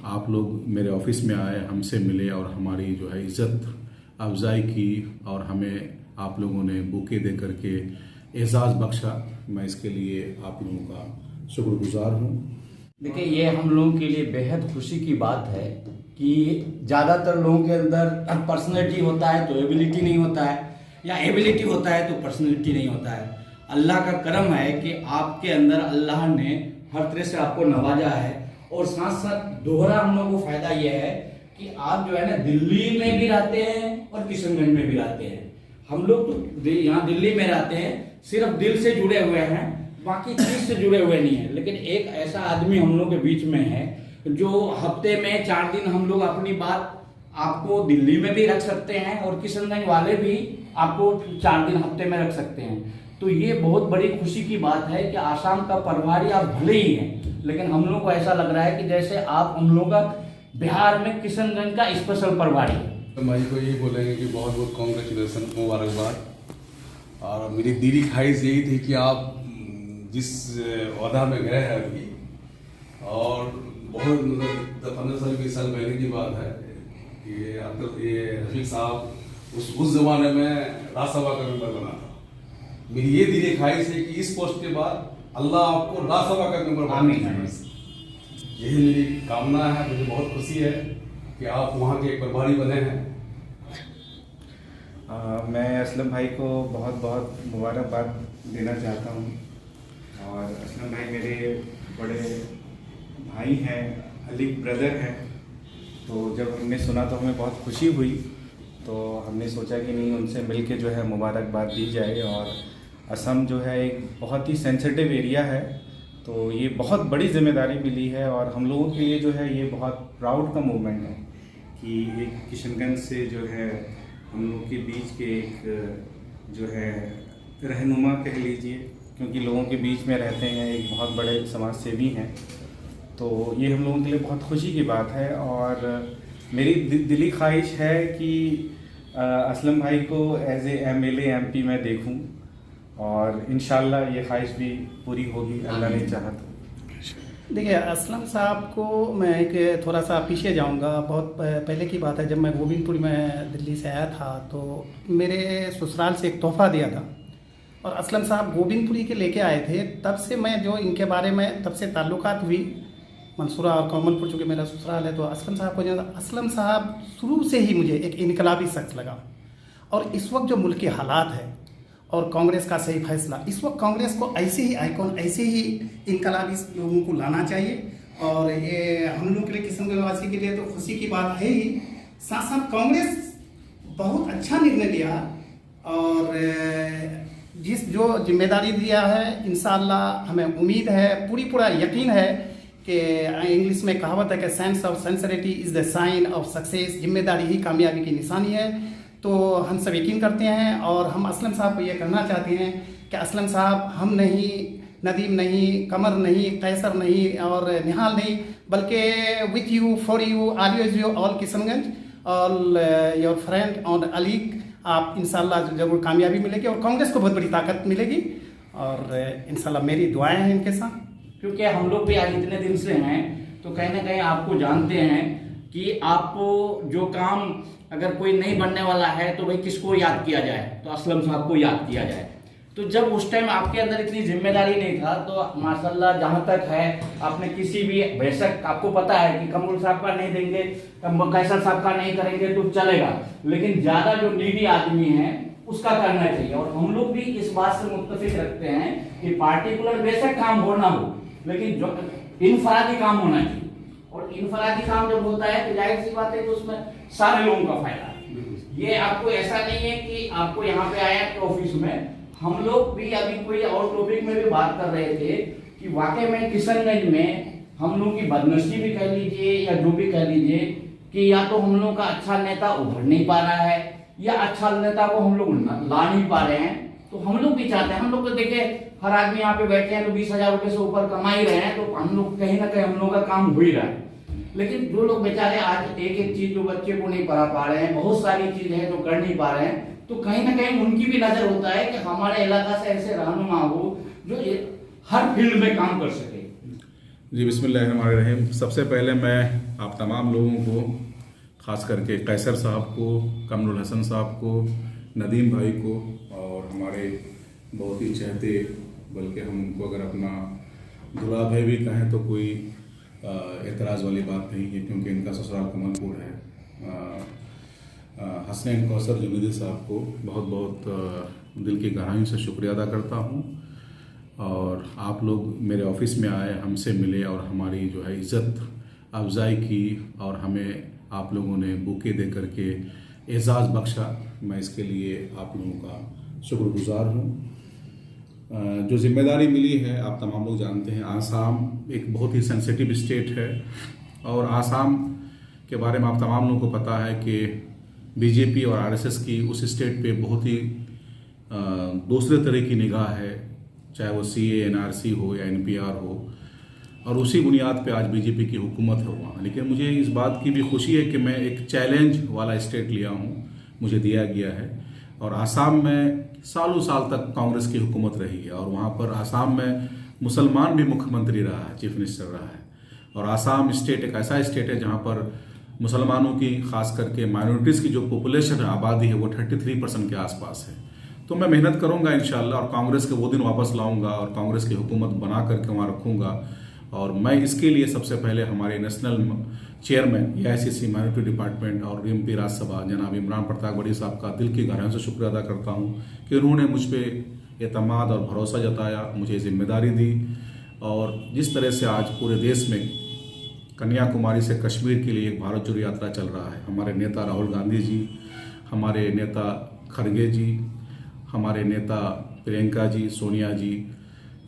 आप लोग मेरे ऑफिस में आए, हमसे मिले और हमारी जो है इज़्ज़त अफजाई की और हमें आप लोगों ने बुके दे करके एजाज़ बख्शा। मैं इसके लिए आप लोगों का शुक्रगुजार हूँ। देखिए, ये हम लोगों के लिए बेहद खुशी की बात है कि ज़्यादातर लोगों के अंदर पर्सनैलिटी होता है तो एबिलिटी नहीं होता है, या एबिलिटी होता है तो पर्सनैलिटी नहीं होता है। अल्लाह का करम है कि आपके अंदर अल्लाह ने हर तरह से आपको नवाजा है, और साथ साथ दोहरा हम लोगों को फायदा यह है कि आप जो है ना दिल्ली में भी रहते हैं और किशनगंज में भी रहते हैं। हम लोग तो यहाँ दिल्ली में रहते हैं, सिर्फ दिल से जुड़े हुए हैं, बाकी चीज से जुड़े हुए नहीं है। लेकिन एक ऐसा आदमी हम लोग के बीच में है जो हफ्ते में 4 दिन हम लोग अपनी बात आपको दिल्ली में भी रख सकते हैं और किशनगंज वाले भी आपको 4 दिन हफ्ते में रख सकते हैं। तो ये बहुत बड़ी खुशी की बात है कि आसाम का प्रभारी आप भले ही हैं, लेकिन हम लोग को ऐसा लग रहा है कि जैसे आप हम लोग का बिहार में किशनगंज का स्पेशल प्रभारी है। तो मैं को ये बोलेंगे कि बहुत बहुत कॉन्ग्रेचुलेसन, मुबारकबाद। और मेरी दिली ख्वाहिश यही थी कि आप जिस ओहदा में गए हैं अभी, और बहुत मतलब 15 साल 20 साल पहले की बात है कि ये रफीक साहब उस ज़माने में राज्यसभा का मेंबर बना था। मेरी ये दिली ख्वाहिश है कि इस पोस्ट के बाद अल्लाह आपको राज्यसभा का मेंबर बनाए। यही मेरी कामना है। मुझे बहुत खुशी है कि आप वहाँ के एक प्रभारी बने हैं। मैं असलम भाई को बहुत बहुत मुबारकबाद देना चाहता हूँ। और असलम भाई मेरे बड़े भाई हैं, अलीग ब्रदर हैं। तो जब हमने सुना तो हमें बहुत खुशी हुई, तो हमने सोचा कि नहीं, उनसे मिलके जो है मुबारकबाद दी जाए। और असम जो है एक बहुत ही सेंसिटिव एरिया है, तो ये बहुत बड़ी जिम्मेदारी मिली है। और हम लोगों के लिए जो है ये बहुत प्राउड का मोमेंट है कि एक किशनगंज से जो है हम लोग के बीच के एक जो है रहनुमा कह लीजिए, क्योंकि लोगों के बीच में रहते हैं, एक बहुत बड़े समाज सेवी हैं। तो ये हम लोगों के लिए बहुत खुशी की बात है। और मेरी दिली ख्वाहिश है कि असलम भाई को एज ए MLA MP मैं देखूं, और इंशाल्लाह ये ख्वाहिश भी पूरी होगी, अल्लाह ने चाहा तो। देखिए, असलम साहब को मैं एक थोड़ा सा पीछे जाऊंगा। बहुत पहले की बात है, जब मैं गोविंदपुर में दिल्ली से आया था तो मेरे ससुराल से एक तोहफा दिया था, और असलम साहब गोविंदपुरी के लेके आए थे। तब से मैं जो इनके बारे में तब से ताल्लुकात हुई, मंसूरा और कौमलपुर चूँकि मेरा ससुराल है, तो असलम साहब को जो असलम साहब शुरू से ही मुझे एक इनकलाबी शख्स लगा। और इस वक्त जो मुल्क के हालात है और कांग्रेस का सही फैसला, इस वक्त कांग्रेस को ऐसे ही आइकॉन, ऐसे ही इनकलाबी लोगों को लाना चाहिए। और ये हम लोग के लिए, किशनगंज वासी के लिए तो खुशी की बात है ही। साथ साथ कांग्रेस बहुत अच्छा निर्णय लिया, और जिस जो जिम्मेदारी दिया है, इंशाअल्लाह हमें उम्मीद है, पूरा यकीन है कि इंग्लिश में कहावत है कि sense of sincerity is the sign of success. जिम्मेदारी ही कामयाबी की निशानी है। तो हम सब यकीन करते हैं, और हम असलम साहब को ये कहना चाहते हैं कि असलम साहब, हम नहीं, नदीम नहीं, कमर नहीं, कैसर नहीं और निहाल नहीं, बल्कि with you, for you, always you, all Kishanganj, all your friend और अलीग। आप इंशाल्लाह ज़रूर कामयाबी मिलेगी और कांग्रेस को बहुत बड़ी ताकत मिलेगी, और इंशाल्लाह मेरी दुआएं हैं इनके साथ। क्योंकि हम लोग भी आज इतने दिन से हैं, तो कहीं ना कहीं आपको जानते हैं कि आपको जो काम अगर कोई नहीं बनने वाला है तो भाई किसको याद किया जाए, तो असलम साहब को याद किया जाए। तो जब उस टाइम आपके अंदर इतनी जिम्मेदारी नहीं था, तो माशाल्लाह जहां तक है आपने किसी भी, बेशक आपको पता है कि कमरुल साहब का नहीं देंगे, कैसर साहब का नहीं करेंगे तो चलेगा, लेकिन ज्यादा जो नीडी आदमी है उसका करना चाहिए। और हम लोग भी इस बात से मुत्तफिक रखते हैं कि पार्टिकुलर बेशक काम हो ना हो, लेकिन जो इनफरादी काम होना चाहिए। और इनफरादी काम जब होता है तो जाहिर सी बात है कि उसमें सारे लोगों का फायदा है। ये आपको ऐसा नहीं है कि आपको यहाँ पे आया कि ऑफिस में, हम लोग भी अभी कोई और टॉपिक में भी बात कर रहे थे कि वाकई में किशनगंज में हम लोग की बदनसीबी भी कह लीजिए या जो भी कह लीजिए, कि या तो हम लोग का अच्छा नेता उभर नहीं पा रहा है, या अच्छा नेता को हम लोग ला नहीं पा रहे हैं। तो हम लोग भी चाहते हैं, हम लोग तो देखिए हर आदमी यहाँ पे बैठे हैं तो 20,000 रुपए से ऊपर कमा ही रहे हैं, तो हम लोग कहीं ना कहीं हम लोग का काम हो ही रहा है। लेकिन जो लोग बेचारे आज एक एक चीज जो बच्चे को नहीं पढ़ा पा रहे हैं, बहुत सारी चीजें हैं जो कर नहीं पा रहे हैं, तो कहीं ना कहीं उनकी भी नजर होता है कि हमारे इलाका से ऐसे रहनुमा हो जो हर फील्ड में काम कर सके। जी बिस्मिल्लाहिर्रहमानिर्रहीम। सबसे पहले मैं आप तमाम लोगों को, ख़ास करके कैसर साहब को, कमरुल हसन साहब को, नदीम भाई को और हमारे बहुत ही चहते, बल्कि हम उनको अगर अपना दुला भाई भी कहें तो कोई एतराज़ वाली बात नहीं है, क्योंकि इनका ससुराल कमलपुर है। हसनैन कौसर जुनैदी साहब को बहुत बहुत दिल की गहराइयों से शुक्रिया अदा करता हूँ। और आप लोग मेरे ऑफिस में आए, हमसे मिले और हमारी जो है इज़्ज़त अफजाई की और हमें आप लोगों ने बुके दे करके एज़ाज़ बख्शा। मैं इसके लिए आप लोगों का शुक्रगुज़ार हूँ। जो जिम्मेदारी मिली है, आप तमाम लोग जानते हैं, आसाम एक बहुत ही सेंसिटिव स्टेट है और आसाम के बारे में आप तमाम लोगों को पता है कि बीजेपी और आरएसएस की उस स्टेट पे बहुत ही दूसरे तरह की निगाह है, चाहे वो सीए, एनआरसी हो या एनपीआर हो, और उसी बुनियाद पे आज बीजेपी की हुकूमत है वहाँ। लेकिन मुझे इस बात की भी खुशी है कि मैं एक चैलेंज वाला स्टेट लिया हूँ, मुझे दिया गया है। और आसाम में सालों साल तक कांग्रेस की हुकूमत रही है और वहाँ पर आसाम में मुसलमान भी मुख्यमंत्री रहा है, चीफ मिनिस्टर रहा है। और आसाम स्टेट एक ऐसा स्टेट है जहाँ पर मुसलमानों की, खास करके माइनॉरिटीज़ की जो पॉपुलेशन है, आबादी है, वो 33% के आसपास है। तो मैं मेहनत करूंगा इंशाल्लाह और कांग्रेस के वो दिन वापस लाऊंगा और कांग्रेस की हुकूमत बना करके वहाँ रखूंगा। और मैं इसके लिए सबसे पहले हमारे national chairman AICC minority department और एमपी राज्यसभा जनाब इमरान प्रताप गढ़ी साहब का दिल की गहराइयों से शुक्रिया अदा करता हूँ कि उन्होंने मुझ पर एतमाद और भरोसा जताया, मुझे जिम्मेदारी दी। और जिस तरह से आज पूरे देश में कन्याकुमारी से कश्मीर के लिए एक भारत जोड़ो यात्रा चल रहा है, हमारे नेता राहुल गांधी जी, हमारे नेता खड़गे जी, हमारे नेता प्रियंका जी, सोनिया जी,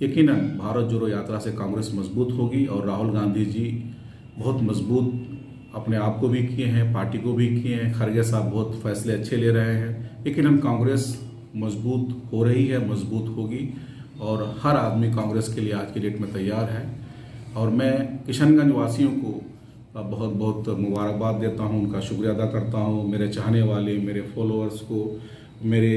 यकीनन भारत जोड़ो यात्रा से कांग्रेस मजबूत होगी। और राहुल गांधी जी बहुत मजबूत अपने आप को भी किए हैं, पार्टी को भी किए हैं, खड़गे साहब बहुत फैसले अच्छे ले रहे हैं। यकीनन कांग्रेस मजबूत हो रही है, मजबूत होगी और हर आदमी कांग्रेस के लिए आज की डेट में तैयार है। और मैं किशनगंज वासियों को बहुत बहुत मुबारकबाद देता हूं, उनका शुक्रिया अदा करता हूं। मेरे चाहने वाले, मेरे फॉलोअर्स को, मेरे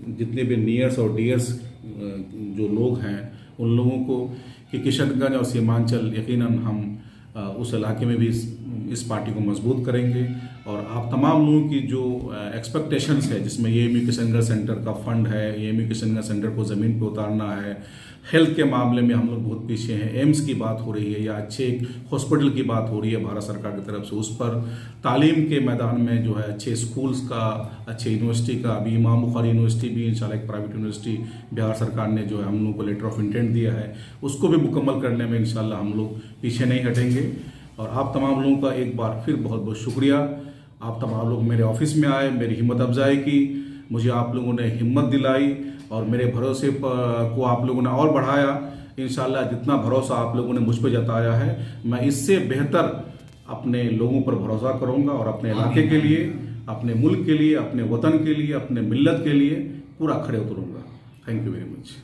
जितने भी नियर्स और डियर्स जो लोग हैं, उन लोगों को कि किशनगंज और सीमांचल यकीनन हम उस इलाके में भी इस पार्टी को मजबूत करेंगे। और आप तमाम लोगों की जो एक्सपेक्टेशंस है, जिसमें एएमयू किशनगंज सेंटर का फंड है, एएमयू किशनगंज सेंटर को ज़मीन पे उतारना है, हेल्थ के मामले में हम लोग बहुत पीछे हैं, एम्स की बात हो रही है या अच्छे हॉस्पिटल की बात हो रही है भारत सरकार की तरफ से, उस पर तालीम के मैदान में जो है अच्छे स्कूल्स का, अच्छे यूनिवर्सिटी का, अभी इमाम बुखारी यूनिवर्सिटी भी इंशाल्लाह एक प्राइवेट यूनिवर्सिटी बिहार सरकार ने जो है हम लोगों को लेटर ऑफ इंटेंट दिया है, उसको भी मुकम्मल करने में इंशाल्लाह हम लोग पीछे नहीं हटेंगे। और आप तमाम लोगों का एक बार फिर बहुत बहुत शुक्रिया। आप तमाम लोग मेरे ऑफिस में आए, मेरी हिम्मत अफजाई की, मुझे आप लोगों ने हिम्मत दिलाई और मेरे भरोसे को आप लोगों ने और बढ़ाया। इंशाल्लाह जितना भरोसा आप लोगों ने मुझ पर जताया है, मैं इससे बेहतर अपने लोगों पर भरोसा करूंगा और अपने इलाके के लिए, अपने मुल्क के लिए, अपने वतन के लिए, अपने मिल्लत के लिए पूरा खड़े उतरूंगा। Thank you very much.